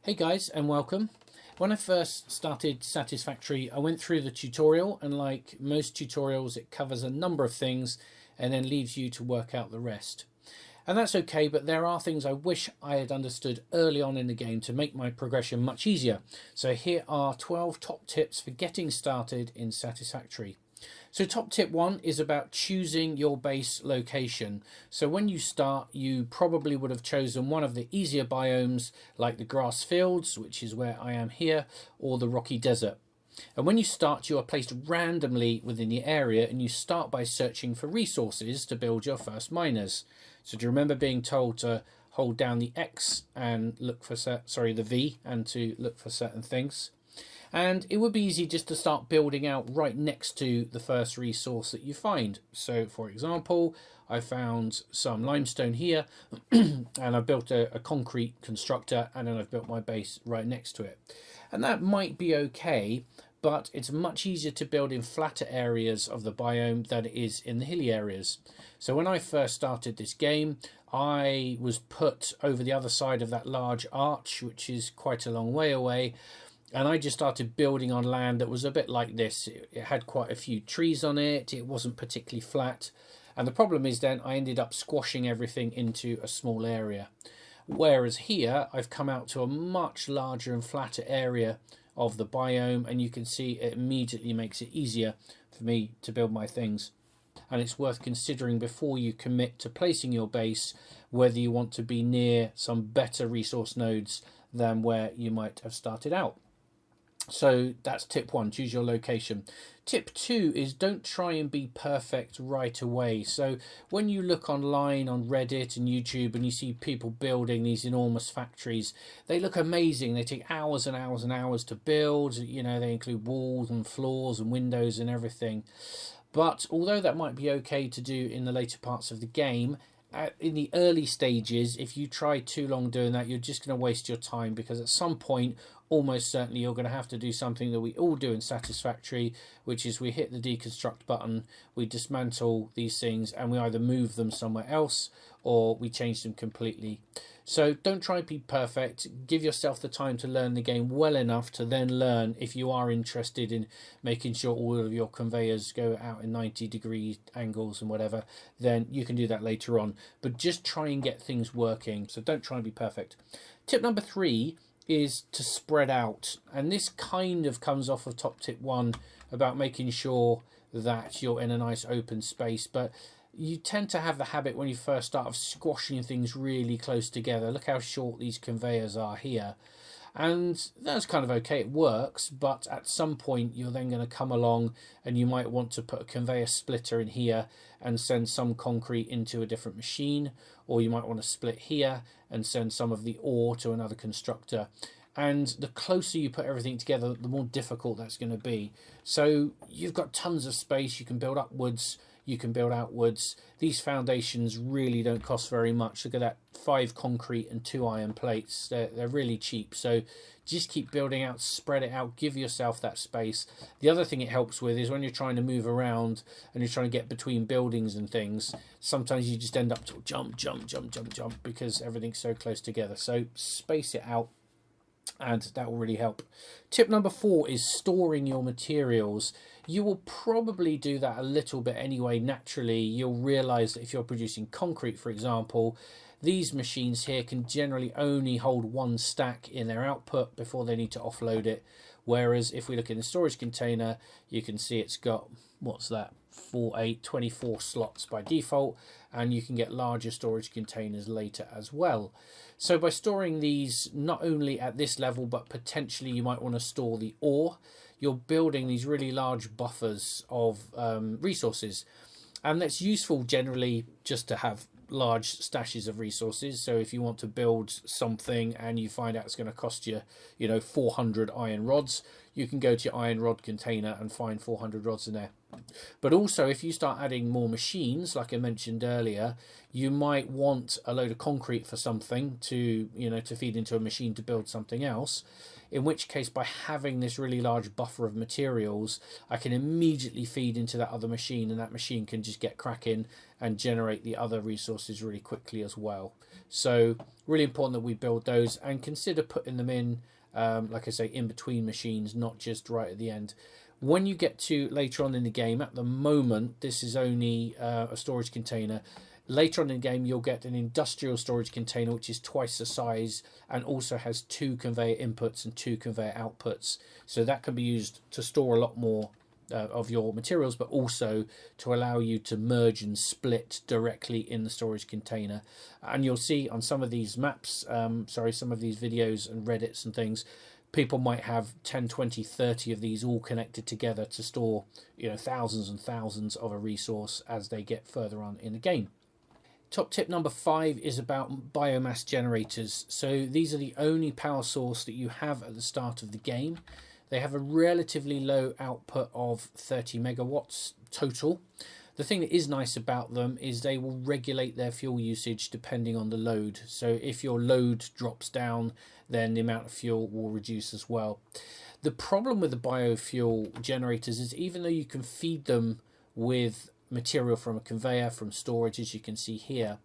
Hey guys, and welcome. When I first started Satisfactory, I went through the tutorial, and like most tutorials, it covers a number of things and then leaves you to work out the rest. And that's okay, but there are things I wish I had understood early on in the game to make my progression much easier. So here are 12 top tips for getting started in Satisfactory. So top tip 1 is about choosing your base location. So when you start, you probably would have chosen one of the easier biomes like the grass fields, which is where I am here, or the rocky desert. And when you start, you are placed randomly within the area, and you start by searching for resources to build your first miners. So do you remember being told to hold down the X and look for the V and to look for certain things? And it would be easy just to start building out right next to the first resource that you find. So for example, I found some limestone here and I built a concrete constructor, and then I've built my base right next to it. And that might be okay, but it's much easier to build in flatter areas of the biome than it is in the hilly areas. So when I first started this game, I was put over the other side of that large arch, which is quite a long way away. And I just started building on land that was a bit like this. It had quite a few trees on it. It wasn't particularly flat. And the problem is then I ended up squashing everything into a small area. Whereas here, I've come out to a much larger and flatter area of the biome. And you can see it immediately makes it easier for me to build my things. And it's worth considering before you commit to placing your base whether you want to be near some better resource nodes than where you might have started out. So that's tip 1, choose your location. Tip 2 is don't try and be perfect right away. So when you look online on Reddit and YouTube and you see people building these enormous factories, they look amazing. They take hours and hours and hours to build. You know, they include walls and floors and windows and everything. But although that might be okay to do in the later parts of the game, in the early stages, if you try too long doing that, you're just going to waste your time, because at some point, almost certainly, you're going to have to do something that we all do in Satisfactory, which is we hit the deconstruct button, we dismantle these things, and we either move them somewhere else or we change them completely. So don't try and be perfect. Give yourself the time to learn the game well enough to then learn, if you are interested in making sure all of your conveyors go out in 90-degree angles and whatever, then you can do that later on. But just try and get things working. So don't try and be perfect. Tip number 3 is to spread out. And this kind of comes off of top tip 1 about making sure that you're in a nice open space. But you tend to have the habit when you first start of squashing things really close together. Look how short these conveyors are here. And that's kind of okay, it works, but at some point you're then going to come along and you might want to put a conveyor splitter in here and send some concrete into a different machine, or you might want to split here and send some of the ore to another constructor. And the closer you put everything together, the more difficult that's going to be. So you've got tons of space, you can build upwards, you can build outwards. These foundations really don't cost very much. Look at that, 5 concrete and 2 iron plates. They're really cheap. So just keep building out, spread it out, give yourself that space. The other thing it helps with is when you're trying to move around and you're trying to get between buildings and things, sometimes you just end up to jump, because everything's so close together. So space it out, and that will really help. Tip number 4 is storing your materials. You will probably do that a little bit anyway. Naturally, you'll realize that if you're producing concrete, for example, these machines here can generally only hold 1 stack in their output before they need to offload it. Whereas if we look in the storage container, you can see it's got, what's that, 24 slots by default, and you can get larger storage containers later as well. So by storing these not only at this level, but potentially you might want to store the ore, you're building these really large buffers of resources. And that's useful generally just to have large stashes of resources. So if you want to build something and you find out it's going to cost you, 400 iron rods, you can go to your iron rod container and find 400 rods in there. But also, if you start adding more machines, like I mentioned earlier, you might want a load of concrete for something to, to feed into a machine to build something else. In which case, by having this really large buffer of materials, I can immediately feed into that other machine, and that machine can just get cracking and generate the other resources really quickly as well. So really important that we build those and consider putting them in, like I say, in between machines, not just right at the end. When you get to later on in the game, at the moment, this is only a storage container. Later on in the game, you'll get an industrial storage container, which is twice the size and also has 2 conveyor inputs and 2 conveyor outputs. So that can be used to store a lot more of your materials, but also to allow you to merge and split directly in the storage container. And you'll see on some of these maps, some of these videos and Reddits and things, people might have 10, 20, 30 of these all connected together to store, thousands and thousands of a resource as they get further on in the game. Top tip number 5 is about biomass generators. So these are the only power source that you have at the start of the game. They have a relatively low output of 30 megawatts total. The thing that is nice about them is they will regulate their fuel usage depending on the load. So if your load drops down, then the amount of fuel will reduce as well. The problem with the biofuel generators is even though you can feed them with material from a conveyor, from storage, as you can see here,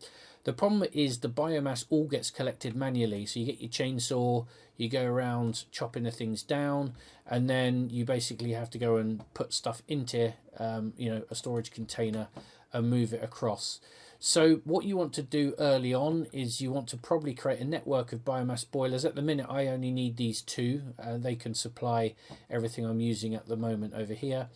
the problem is the biomass all gets collected manually. So you get your chainsaw, you go around chopping the things down, and then you basically have to go and put stuff into a storage container and move it across. So what you want to do early on is you want to probably create a network of biomass boilers. At the minute, I only need these 2. They can supply everything I'm using at the moment over here.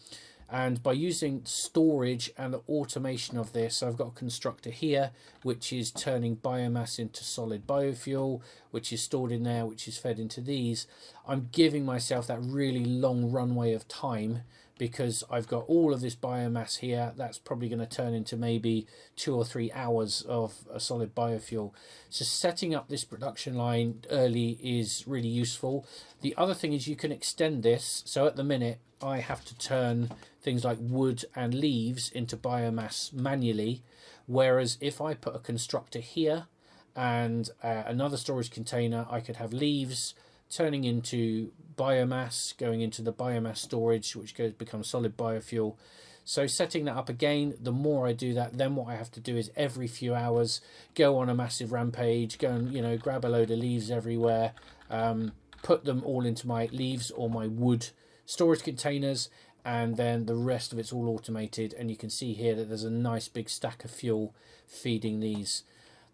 And by using storage and the automation of this, I've got a constructor here which is turning biomass into solid biofuel, which is stored in there, which is fed into these. I'm giving myself that really long runway of time because I've got all of this biomass here. That's probably going to turn into maybe 2 or 3 hours of a solid biofuel. So setting up this production line early is really useful. The other thing is you can extend this. So at the minute, I have to turn things like wood and leaves into biomass manually, whereas if I put a constructor here and another storage container, I could have leaves turning into biomass, going into the biomass storage, which becomes solid biofuel. So setting that up again, the more I do that, then what I have to do is every few hours go on a massive rampage, go and grab a load of leaves everywhere, put them all into my leaves or my wood storage containers, and then the rest of it's all automated. And you can see here that there's a nice big stack of fuel feeding these.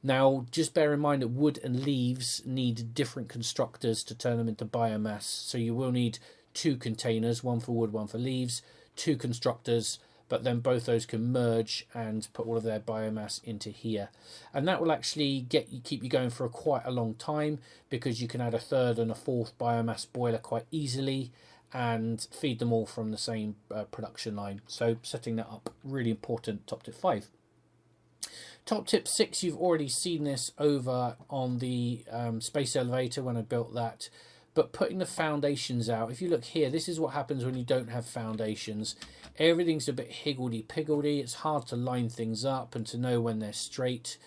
Now just bear in mind that wood and leaves need different constructors to turn them into biomass, so you will need 2 containers, one for wood, one for leaves, 2 constructors, but then both those can merge and put all of their biomass into here. And that will actually keep you going for quite a long time, because you can add a 3rd and a 4th biomass boiler quite easily and feed them all from the same production line. So setting that up, really important. Top tip 5. Top tip 6, you've already seen this over on the space elevator when I built that, but putting the foundations out. If you look here, this is what happens when you don't have foundations. Everything's a bit higgledy-piggledy. It's hard to line things up and to know when they're straight,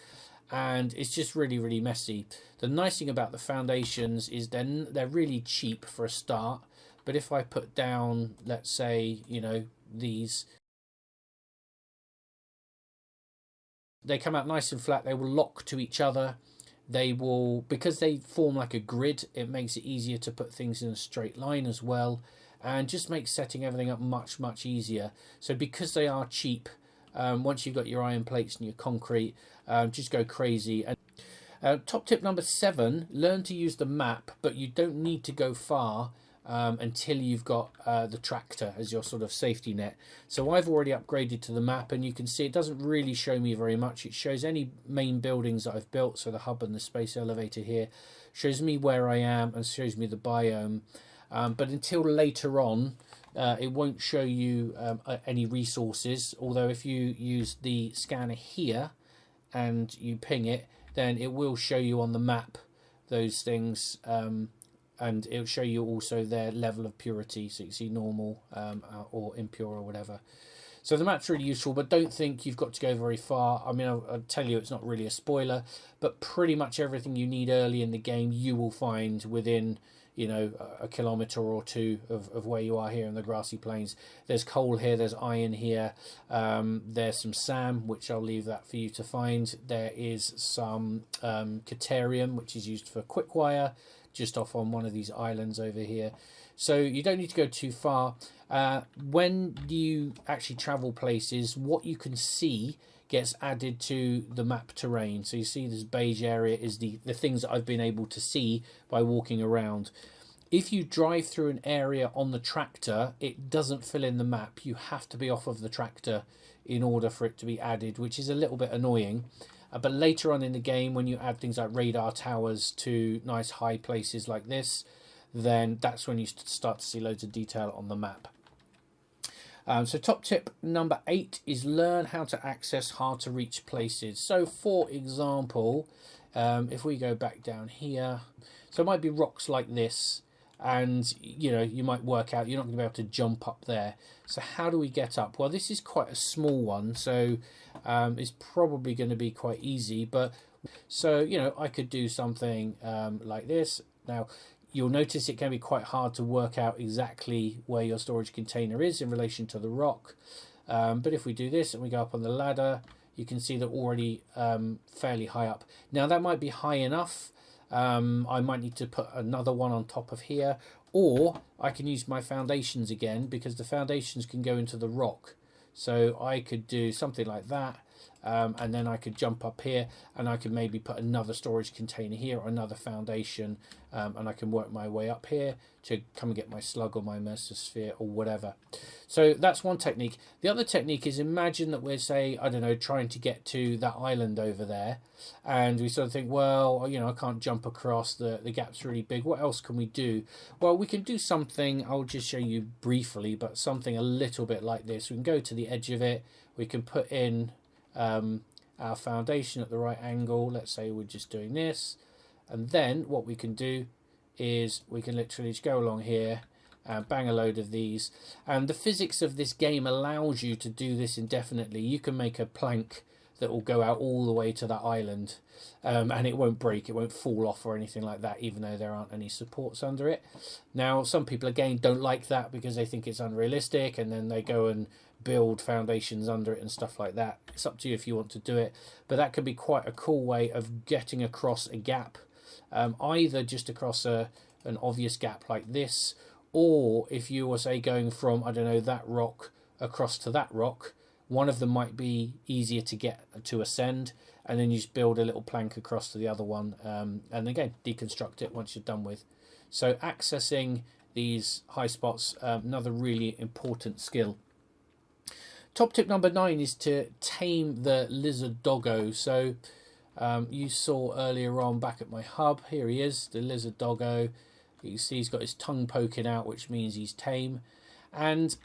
and it's just really, really messy. The nice thing about the foundations is they're really cheap for a start, but if I put down, let's say, these, they come out nice and flat. They will lock to each other. They will, because they form like a grid, it makes it easier to put things in a straight line as well, and just makes setting everything up much, much easier. So because they are cheap, once you've got your iron plates and your concrete, just go crazy. And top tip number 7, learn to use the map, but you don't need to go far until you've got the tractor as your sort of safety net. So I've already upgraded to the map, and you can see it doesn't really show me very much. It shows any main buildings that I've built, so the hub and the space elevator here, shows me where I am and shows me the biome. But until later on, it won't show you any resources, although if you use the scanner here and you ping it, then it will show you on the map those things and it'll show you also their level of purity, so you can see normal or impure or whatever. So the map's really useful, but don't think you've got to go very far. I mean, I'll tell you, it's not really a spoiler, but pretty much everything you need early in the game you will find within, you know, a kilometre or two of where you are here in the grassy plains. There's coal here, there's iron here, there's some SAM, which I'll leave that for you to find. There is some Caterium, which is used for quick wire, just off on one of these islands over here. So you don't need to go too far. When you actually travel places, what you can see gets added to the map terrain. So you see this beige area is the things that I've been able to see by walking around. If you drive through an area on the tractor, it doesn't fill in the map. You have to be off of the tractor in order for it to be added, which is a little bit annoying. But later on in the game, when you add things like radar towers to nice high places like this, then that's when you start to see loads of detail on the map. So top tip number 8 is learn how to access hard to reach places. So for example, if we go back down here, so it might be rocks like this, and you know, you might work out you're not going to be able to jump up there. So how do we get up? Well, this is quite a small one, so it's probably going to be quite easy. But so, you know, I could do something like this. Now you'll notice it can be quite hard to work out exactly where your storage container is in relation to the rock. But if we do this and we go up on the ladder, you can see they're already fairly high up. Now that might be high enough. I might need to put another one on top of here, or I can use my foundations again, because the foundations can go into the rock. So I could do something like that. And then I could jump up here, and I could maybe put another storage container here or another foundation, and I can work my way up here to come and get my slug or my mesosphere or whatever. So that's one technique. The other technique is, imagine that we're, say, I don't know, trying to get to that island over there, and we sort of think, well, you know, I can't jump across, the gap's really big. What else can we do? Well, we can do something, I'll just show you briefly, but something a little bit like this. We can go to the edge of it, we can put in our foundation at the right angle. Let's say we're just doing this, and then what we can do is we can literally just go along here and bang a load of these, and the physics of this game allows you to do this indefinitely. You can make a plank that will go out all the way to that island, and it won't break, it won't fall off or anything like that, even though there aren't any supports under it. Now some people again don't like that because they think it's unrealistic, and then they go and build foundations under it and stuff like that. It's up to you if you want to do it, but that could be quite a cool way of getting across a gap, either just across an obvious gap like this, or if you were, say, going from, I don't know, that rock across to that rock, one of them might be easier to get to ascend, and then you just build a little plank across to the other one, and again deconstruct it once you're done with. So accessing these high spots, another really important skill. Top tip number 9 is to tame the lizard doggo. So you saw earlier on back at my hub, here he is, the lizard doggo. You can see he's got his tongue poking out, which means he's tame. And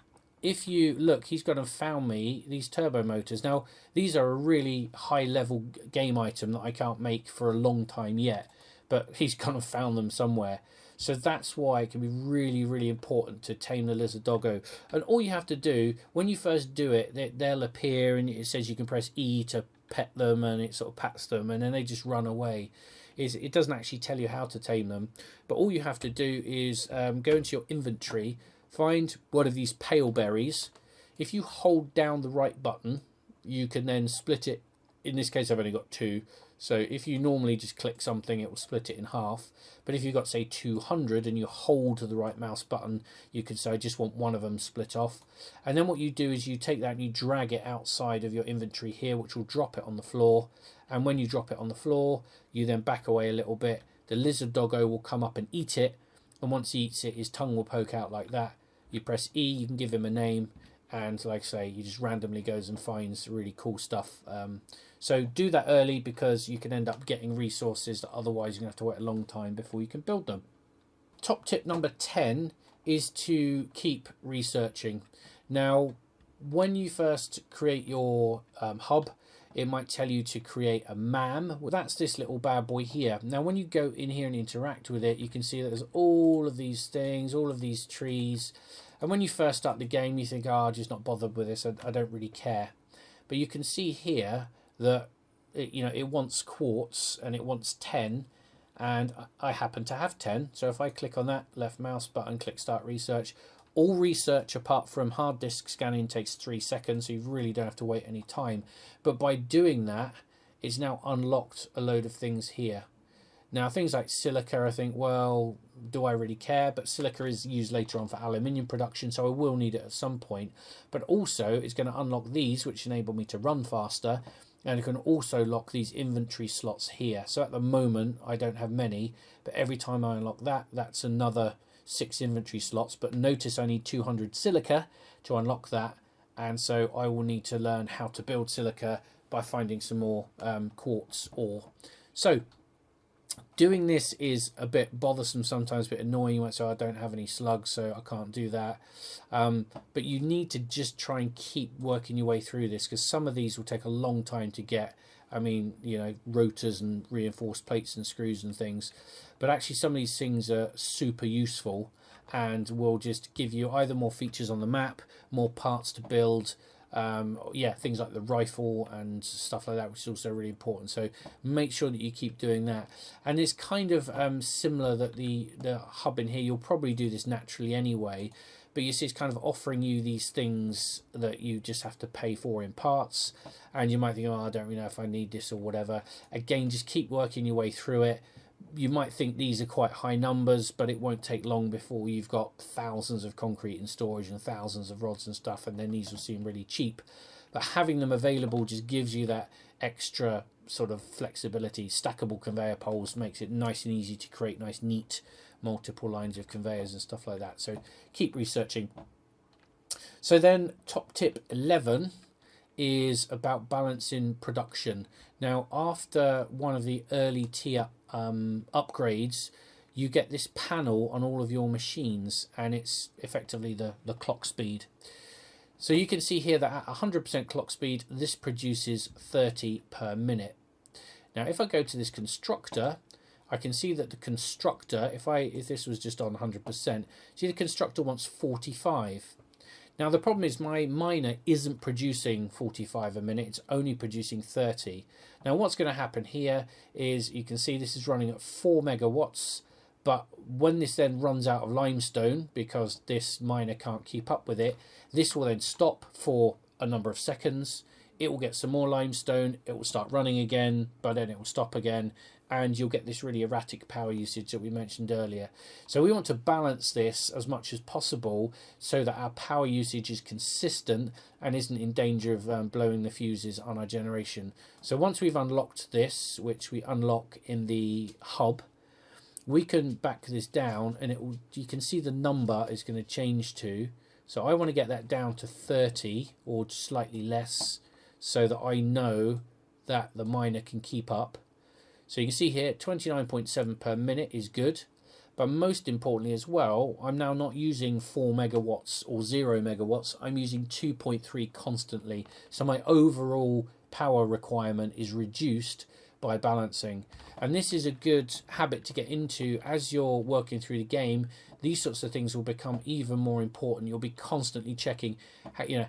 if you look, he's gone and found me these turbo motors. Now these are a really high level game item that I can't make for a long time yet, but he's gone and found them somewhere. So that's why it can be really, really important to tame the lizard doggo. And all you have to do, when you first do it, they'll appear, and it says you can press E to pet them, and it sort of pats them, and then they just run away. It doesn't actually tell you how to tame them. But all you have to do is go into your inventory, find one of these pale berries. If you hold down the right button, you can then split it. In this case, I've only got 2. So if you normally just click something, it will split it in half. But if you've got, say, 200 and you hold the right mouse button, you can say, I just want one of them split off. And then what you do is you take that and you drag it outside of your inventory here, which will drop it on the floor. And when you drop it on the floor, you then back away a little bit. The lizard doggo will come up and eat it. And once he eats it, his tongue will poke out like that. You press E, you can give him a name. And like I say, he just randomly goes and finds really cool stuff. So do that early, because you can end up getting resources that otherwise you're going to have to wait a long time before you can build them. Top tip number 10 is to keep researching. Now, when you first create your hub, it might tell you to create a MAM. Well, that's this little bad boy here. Now when you go in here and interact with it, you can see that there's all of these things, all of these trees, and when you first start the game you think, oh, I'm just not bothered with this, I don't really care. But you can see here that it wants quartz and it wants 10, and I happen to have 10. So if I click on that left mouse button, click start research, all research apart from hard disk scanning takes 3 seconds, so you really don't have to wait any time. But by doing that, it's now unlocked a load of things here. Now things like silica, I think, well, do I really care? But silica is used later on for aluminium production, so I will need it at some point. But also it's going to unlock these, which enable me to run faster, and it can also lock these inventory slots here. So at the moment I don't have many, but every time I unlock that, that's another 6 inventory slots. But notice I need 200 silica to unlock that, and so I will need to learn how to build silica by finding some more quartz ore. So doing this is a bit bothersome sometimes, a bit annoying. You might say, I don't have any slugs, so I can't do that. But you need to just try and keep working your way through this, because some of these will take a long time to get. I mean, rotors and reinforced plates and screws and things. But actually some of these things are super useful and will just give you either more features on the map, more parts to build, things like the rifle and stuff like that, which is also really important. So make sure that you keep doing that. And it's kind of similar that the hub in here, you'll probably do this naturally anyway, but you see it's kind of offering you these things that you just have to pay for in parts, and you might think, oh, I don't really know if I need this or whatever. Again, just keep working your way through it. You might think these are quite high numbers, but it won't take long before you've got thousands of concrete in storage and thousands of rods and stuff, and then these will seem really cheap. But having them available just gives you that extra sort of flexibility. Stackable conveyor poles makes it nice and easy to create nice, neat, multiple lines of conveyors and stuff like that. So keep researching. So then top tip 11 is about balancing production. Now, after one of the early tier upgrades, you get this panel on all of your machines, and it's effectively the clock speed. So you can see here that at 100% clock speed, this produces 30 per minute. Now, if I go to this constructor, I can see that the constructor, if this was just on 100%, see the constructor wants 45. Now the problem is my miner isn't producing 45 a minute, it's only producing 30. Now what's going to happen here is you can see this is running at 4 megawatts, but when this then runs out of limestone, because this miner can't keep up with it, this will then stop for a number of seconds. It will get some more limestone, it will start running again, but then it will stop again, and you'll get this really erratic power usage that we mentioned earlier. So we want to balance this as much as possible so that our power usage is consistent and isn't in danger of blowing the fuses on our generation. So once we've unlocked this, which we unlock in the hub, we can back this down, and you can see the number is going to change to. So I want to get that down to 30 or slightly less, so that I know that the miner can keep up. So you can see here 29.7 per minute is good, but most importantly as well, I'm now not using 4 megawatts or 0 megawatts, I'm using 2.3 constantly. So my overall power requirement is reduced by balancing. And this is a good habit to get into as you're working through the game. These sorts of things will become even more important. You'll be constantly checking,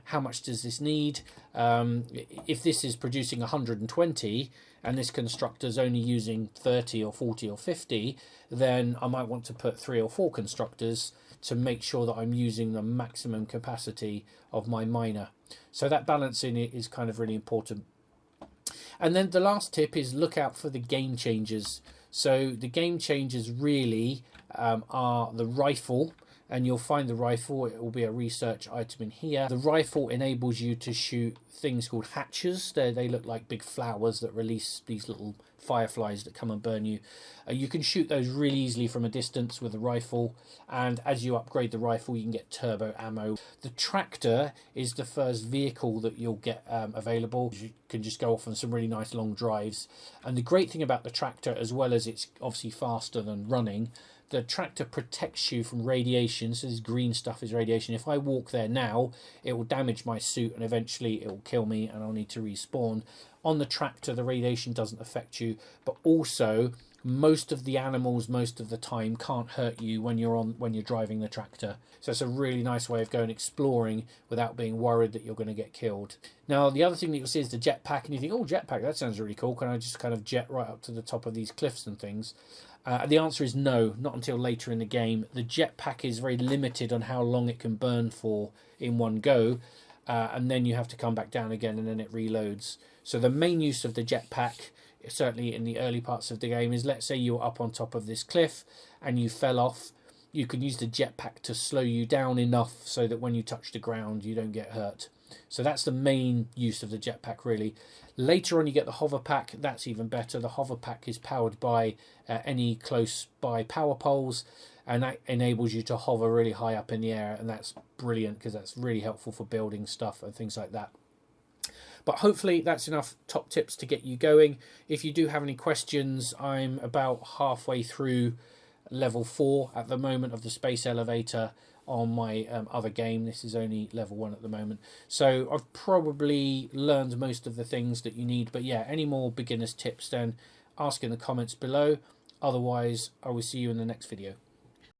how much does this need? If this is producing 120 and this constructor's only using 30 or 40 or 50, then I might want to put 3 or 4 constructors to make sure that I'm using the maximum capacity of my miner. So that balancing is kind of really important. And then the last tip is look out for the game changers. So the game changers really are the rifle, and you'll find the rifle, it will be a research item in here. The rifle enables you to shoot things called hatchers. They look like big flowers that release these little fireflies that come and burn you. You can shoot those really easily from a distance with a rifle, and as you upgrade the rifle you can get turbo ammo. The tractor is the first vehicle that you'll get available. You can just go off on some really nice long drives, and the great thing about the tractor, as well as it's obviously faster than running, the tractor protects you from radiation. So this green stuff is radiation. If I walk there now, it will damage my suit and eventually it will kill me and I'll need to respawn. on the tractor the radiation doesn't affect you, but also most of the animals most of the time can't hurt you when you're driving the tractor. So it's a really nice way of going exploring without being worried that you're going to get killed. Now the other thing that you'll see is the jetpack, and you think, oh, jetpack, that sounds really cool, can I just kind of jet right up to the top of these cliffs and things? The answer is no, not until later in the game. The jetpack is very limited on how long it can burn for in one go, and then you have to come back down again and then it reloads. So the main use of the jetpack, certainly in the early parts of the game, is, let's say you're up on top of this cliff and you fell off, you can use the jetpack to slow you down enough so that when you touch the ground you don't get hurt. So that's the main use of the jetpack, really. Later on you get the hover pack. That's even better. The hover pack is powered by any close by power poles, and that enables you to hover really high up in the air, and that's brilliant because that's really helpful for building stuff and things like that. But hopefully that's enough top tips to get you going. If you do have any questions, I'm about halfway through level 4 at the moment of the space elevator on my other game. This is only level 1 at the moment, so I've probably learned most of the things that you need. But yeah, any more beginners tips, then ask in the comments below. Otherwise, I will see you in the next video.